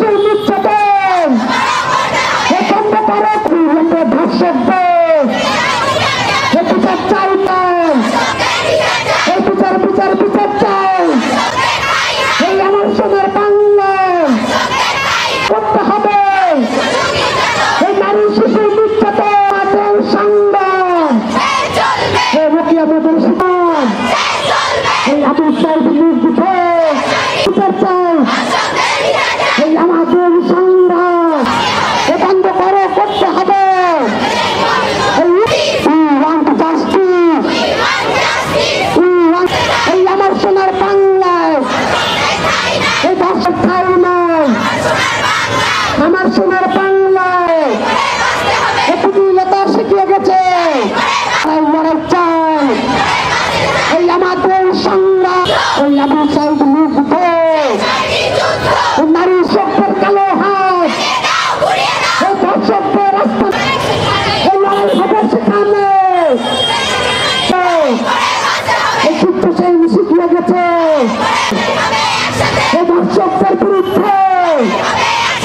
শিশুর নির্যাতন বন্ধ করো, ধর্ষকদের বিচার চাই, বিচার বিচার বিচার চাই। এই আমার সোনার বাংলা করতে হবে। এই নারী শিশুর নির্যাতন সংগ্রাম এই আবু সাইদ নির্বিধে বিচার চাই। এই আমাদের সংগ্রাম বন্ধ করো, করতে হবে। এই আমার সোনার বাংলায় এই ধর্ষক ঠাই নয়, আমার সোনার বাংলায় প্রতিদিনতা শিখিয়ে গেছে লড়াই চাই। এই আমাদের সংগ্রাম ওই আবু সাইদ মুগ্ধ নারী শক্তির কালো হাত এই ধর্ষকদের রাস্তা এই লড়াই হবে সেখানে।